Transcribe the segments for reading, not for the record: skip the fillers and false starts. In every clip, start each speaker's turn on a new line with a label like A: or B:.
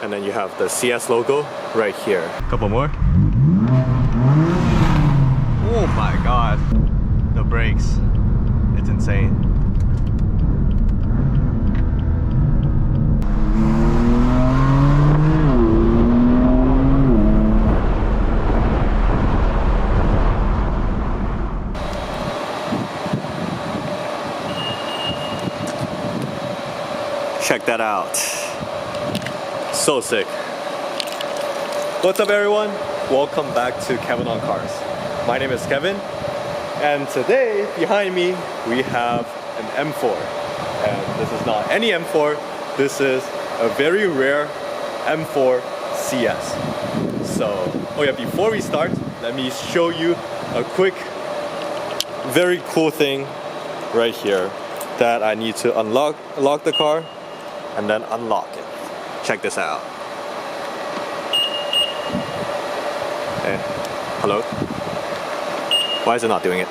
A: and then you have the CS logo right here. Couple more. Oh my god, the brakes, it's insane. Check that out. So sick. What's up everyone? Welcome back to Kevin on Cars. My name is Kevin, and today behind me we have an M4. And this is not any M4, this is a very rare M4 CS. So, oh yeah, before we start, let me show you a quick, very cool thing right here that I need to unlock the car and then unlock it. Check this out. Hey, hello? Why is it not doing it?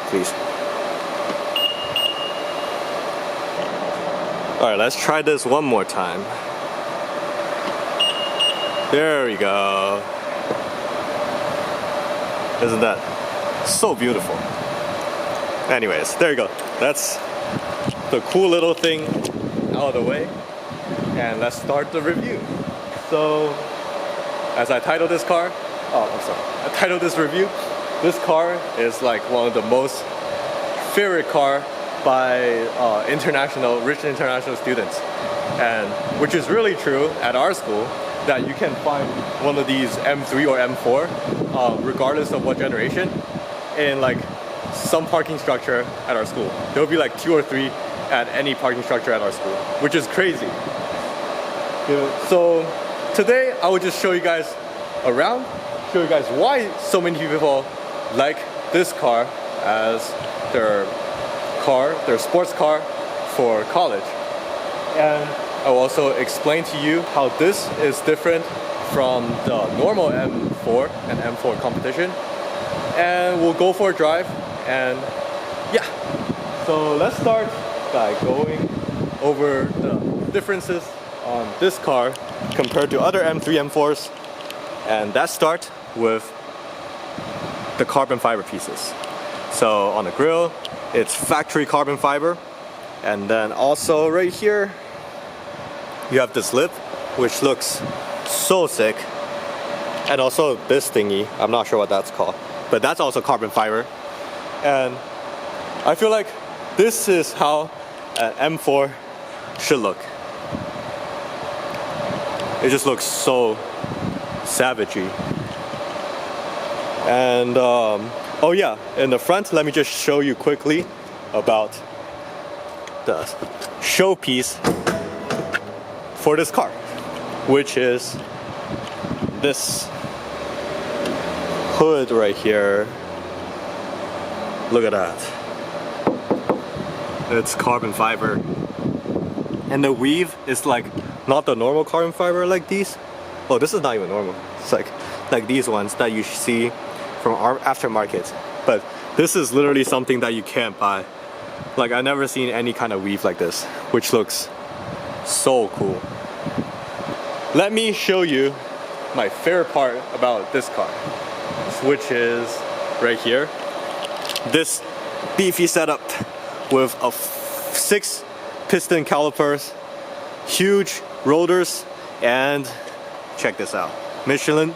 A: Please. Alright, let's try this one more time. There we go. Isn't that so beautiful? Anyways, there you go. That's the cool little thing out of the way, and let's start the review. So, as I titled this review, this car is like one of the most favorite car by rich international students, and which is really true at our school, that you can find one of these M3 or M4 regardless of what generation in like some parking structure at our school. There'll be like 2 or 3 at any parking structure at our school, which is crazy. So today I will just show you guys around, show you guys why so many people like this car as their sports car for college. And I will also explain to you how this is different from the normal M4 and M4 competition. And we'll go for a drive, and yeah. So let's start by going over the differences on this car compared to other M3, M4s, and that starts with the carbon fiber pieces. So on the grille, it's factory carbon fiber, and then also right here you have this lip, which looks so sick, and also this thingy, I'm not sure what that's called, but that's also carbon fiber. And I feel like this is how an M4 should look. It just looks so savagey. And oh yeah, in the front, let me just show you quickly about the showpiece for this car, which is this hood right here. Look at that. It's carbon fiber, and the weave is like not the normal carbon fiber like these. Oh, this is not even normal. It's like these ones that you see from our aftermarket, but this is literally something that you can't buy. Like, I've never seen any kind of weave like this, which looks so cool. Let me show you my favorite part about this car, which is right here. This beefy setup with a 6 piston calipers, huge rotors, and check this out, Michelin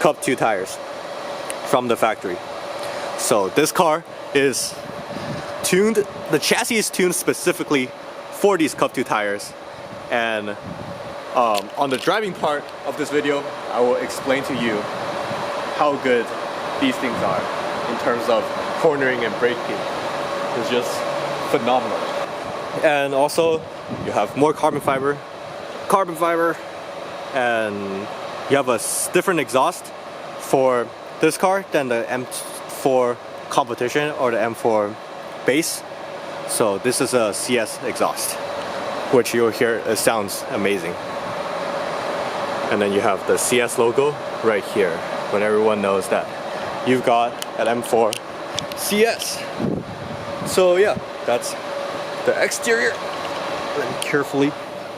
A: Cup 2 tires from the factory. So this car is tuned, the chassis is tuned specifically for these Cup 2 tires, and on the driving part of this video, I will explain to you how good these things are in terms of cornering and braking. It's just phenomenal. And also, you have more carbon fiber, and you have a different exhaust for this car than the M4 competition or the M4 base. So this is a CS exhaust, which you'll hear, it sounds amazing. And then you have the CS logo right here, when everyone knows that you've got an M4 CS. So yeah, that's the exterior. Let me carefully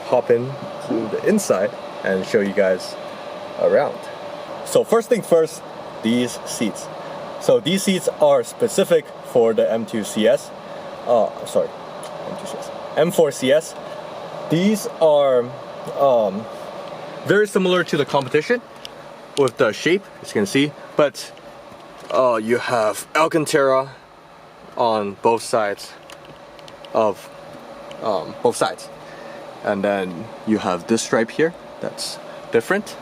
A: hop in into the inside and show you guys around. So first thing first, these seats. So these seats are specific for the M2 CS. Sorry, M2 CS. M4 CS. These are very similar to the competition with the shape, as you can see, but you have Alcantara on both sides of both sides, and then you have this stripe here that's different.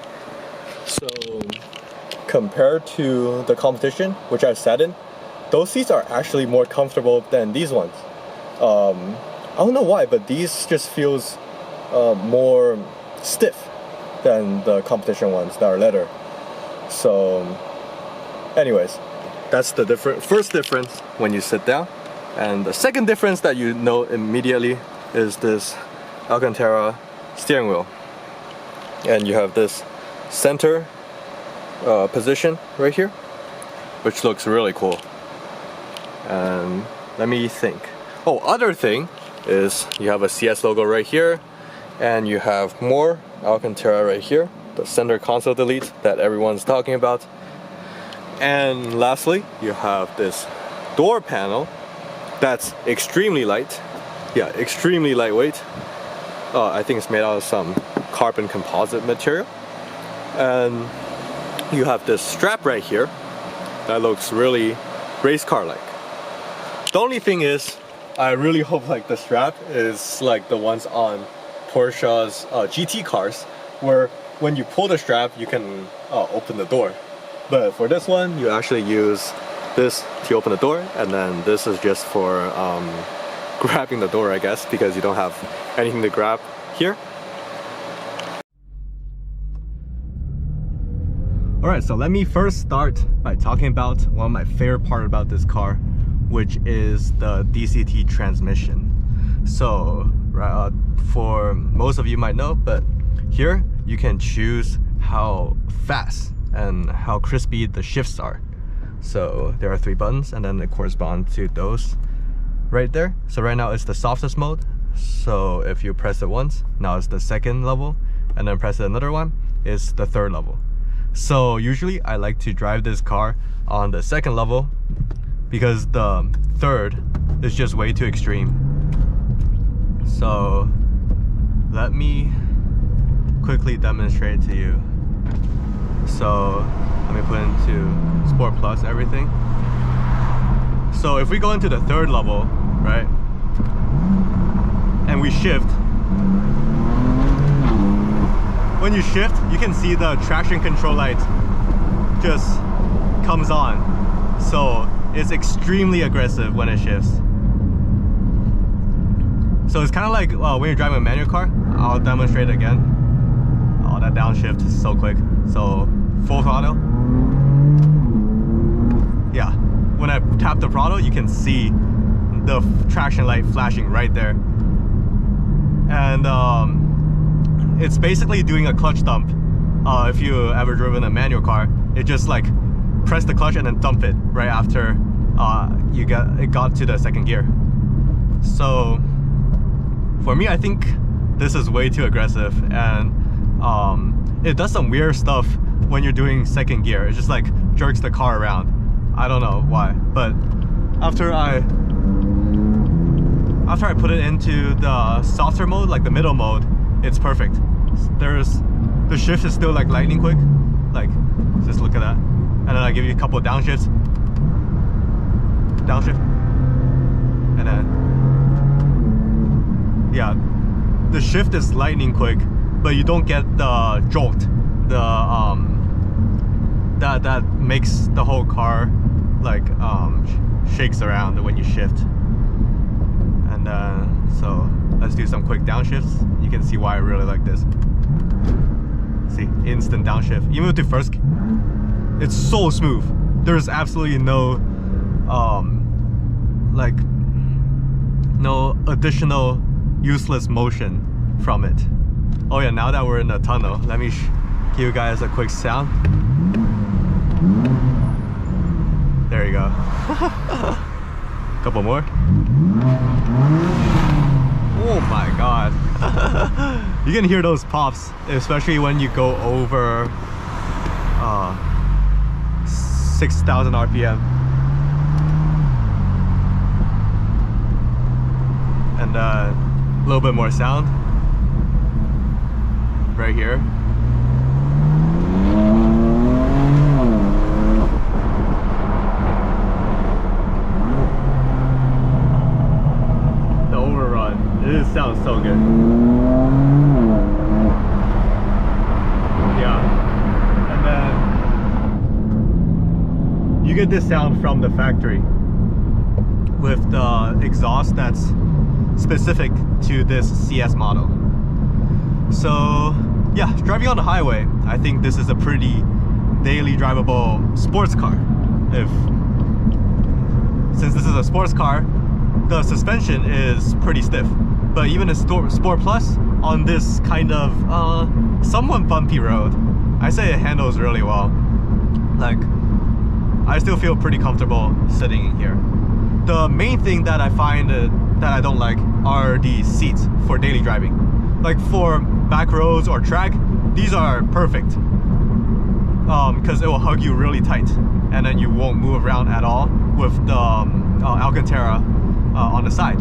A: So compared to the competition, which I sat in, those seats are actually more comfortable than these ones. I don't know why, but these just feels more stiff than the competition ones that are leather. So anyways, that's the first difference when you sit down. And the second difference that you know immediately is this Alcantara steering wheel. And you have this center position right here, which looks really cool. And let me think. Oh, other thing is you have a CS logo right here, and you have more Alcantara right here, the center console delete that everyone's talking about. And lastly, you have this door panel that's extremely light. Yeah, extremely lightweight. I think it's made out of some carbon composite material. And you have this strap right here that looks really race car like. The only thing is, I really hope like the strap is like the ones on Porsche's GT cars, where when you pull the strap you can open the door. But for this one, you actually use this to open the door, and then this is just for grabbing the door, I guess, because you don't have anything to grab here. Alright, so let me first start by talking about one of my favorite part about this car, which is the DCT transmission. So for most of you might know, but here you can choose how fast and how crispy the shifts are. So there are 3 buttons, and then they correspond to those right there. So right now it's the softest mode. So if you press it once, now it's the second level, and then press it another one, it's the third level. So usually I like to drive this car on the second level because the third is just way too extreme. So let me quickly demonstrate to you. So let me put into Sport Plus everything. So if we go into the third level, right, and we shift, when you shift, you can see the traction control light just comes on. So it's extremely aggressive when it shifts. So it's kind of like when you're driving a manual car. I'll demonstrate again. Oh, that downshift is so quick. So full throttle. Yeah, when I tap the throttle, you can see the traction light flashing right there. And it's basically doing a clutch dump. If you ever driven a manual car, it just like press the clutch and then dump it right after it got to the second gear. So for me, I think this is way too aggressive, and it does some weird stuff when you're doing second gear. It just like jerks the car around. I don't know why, but after I put it into the softer mode, like the middle mode, it's perfect. The shift is still like lightning quick. Like, just look at that. And then I give you a couple of downshifts. Downshift. And then, yeah, the shift is lightning quick, but you don't get the jolt. That makes the whole car like shakes around when you shift. And so let's do some quick downshifts. You can see why I really like this. See, instant downshift. Even with the first, it's so smooth. There's absolutely no like no additional useless motion from it. Oh yeah, now that we're in the tunnel, let me give you guys a quick sound. There you go. Couple more. Oh my god. You can hear those pops, especially when you go over 6,000 RPM. And a little bit more sound right here. The overrun, it sounds so good. Yeah, and then you get this sound from the factory with the exhaust that's specific to this CS model. So yeah, driving on the highway, I think this is a pretty daily drivable sports car. Since this is a sports car, the suspension is pretty stiff. But even a Sport Plus on this kind of somewhat bumpy road, I say it handles really well. Like, I still feel pretty comfortable sitting in here. The main thing that I find that I don't like are the seats for daily driving. Like for back roads or track, these are perfect because it will hug you really tight and then you won't move around at all with the Alcantara on the side.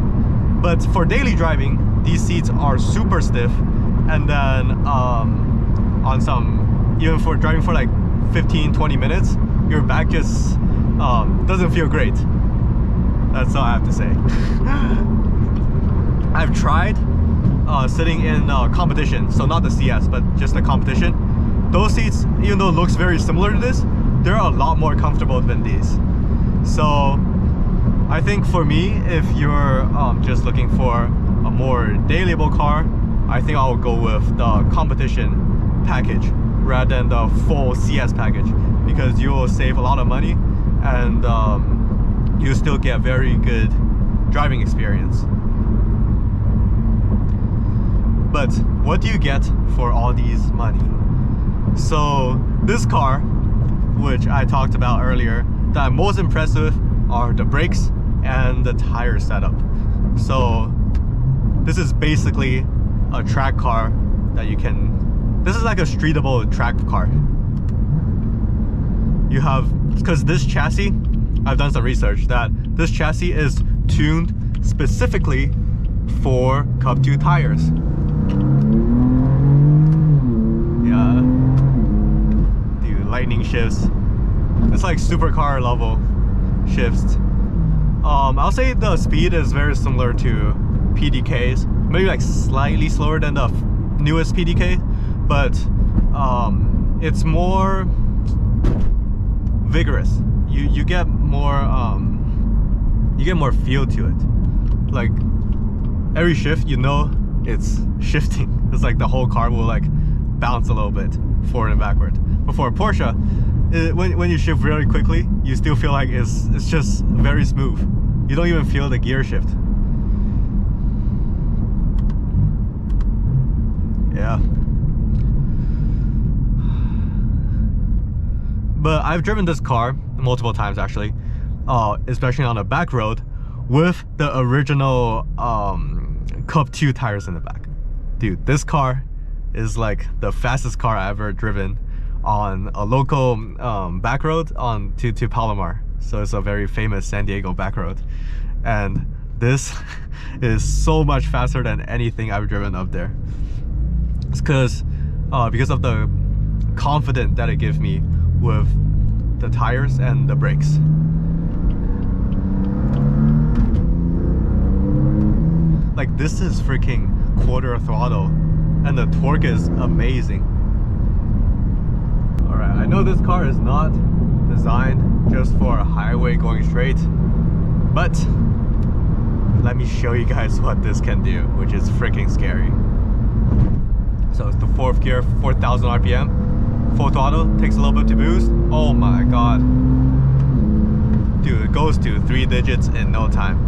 A: But for daily driving, these seats are super stiff, and then on some, even for driving for like 15-20 minutes, your back just doesn't feel great. That's all I have to say. I've tried sitting in competition, so not the CS, but just the competition. Those seats, even though it looks very similar to this, they're a lot more comfortable than these. So I think for me, if you're just looking for a more dailyable car, I think I'll go with the competition package rather than the full CS package, because you will save a lot of money and you still get very good driving experience. But what do you get for all these money? So this car, which I talked about earlier, that I'm most impressed with are the brakes and the tire setup. So this is basically a track car that you can, this is like a streetable track car. You have, because this chassis, I've done some research that this chassis is tuned specifically for Cup 2 tires. Yeah, the lightning shifts. It's like supercar level shifts. I'll say the speed is very similar to PDKs, maybe like slightly slower than the newest PDK, but it's more vigorous. You get more feel to it. Like every shift, you know it's shifting. It's like the whole car will like bounce a little bit forward and backward. But for a Porsche, when you shift really quickly, you still feel like it's just very smooth. You don't even feel the gear shift. Yeah. But I've driven this car multiple times actually, especially on a back road with the original Cup 2 tires in the back. Dude, this car is like the fastest car I've ever driven on a local back road to Palomar. So it's a very famous San Diego back road. And this is so much faster than anything I've driven up there. It's because of the confidence that it gives me with the tires and the brakes. Like this is freaking quarter throttle and the torque is amazing. Alright, I know this car is not designed just for a highway going straight, but let me show you guys what this can do, which is freaking scary. So it's the fourth gear, 4,000 RPM, full throttle, takes a little bit to boost. Oh my god. Dude, it goes to 3 digits in no time.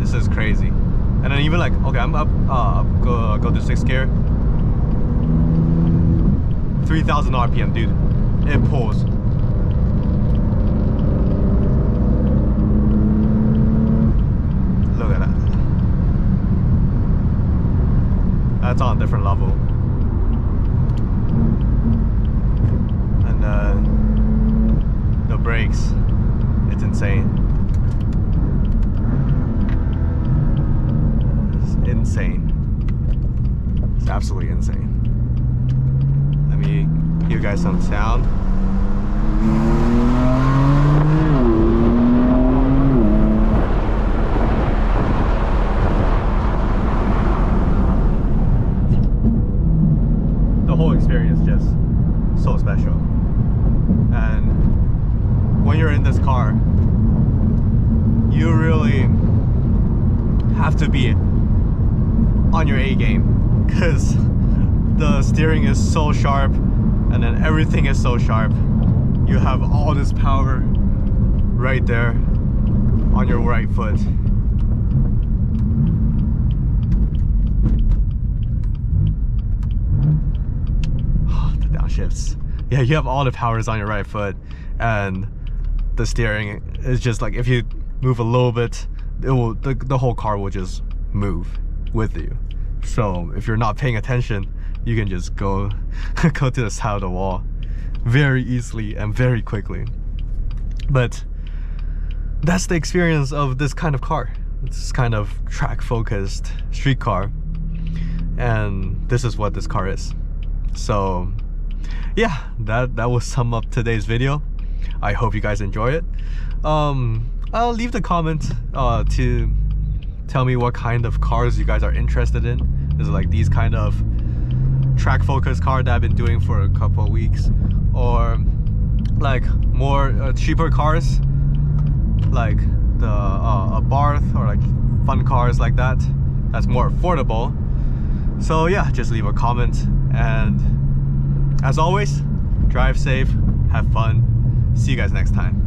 A: This is crazy. And then even like, okay, I'm up, go to 6th gear. 3,000 RPM, dude. It pulls. Look at that. That's on a different level. insane. It's insane. It's absolutely insane. Let me give you guys some sound. The whole experience is just so special. And when you're in this car, you really have to be on your A game, because the steering is so sharp and then everything is so sharp. You have all this power right there on your right foot. The downshifts. Yeah, you have all the powers on your right foot, and the steering is just like, if you move a little bit, it will, the whole car will just move with you. So if you're not paying attention, you can just go to the side of the wall very easily and very quickly. But that's the experience of this kind of car. It's kind of track focused street car, and this is what this car is. So yeah, that will sum up today's video. I hope you guys enjoy it. I'll leave the comment to tell me what kind of cars you guys are interested in. Is it like these kind of track focused car that I've been doing for a couple of weeks, or like more cheaper cars like the Barth, or like fun cars like that that's more affordable. So yeah, just leave a comment, and as always, drive safe, have fun. See you guys next time.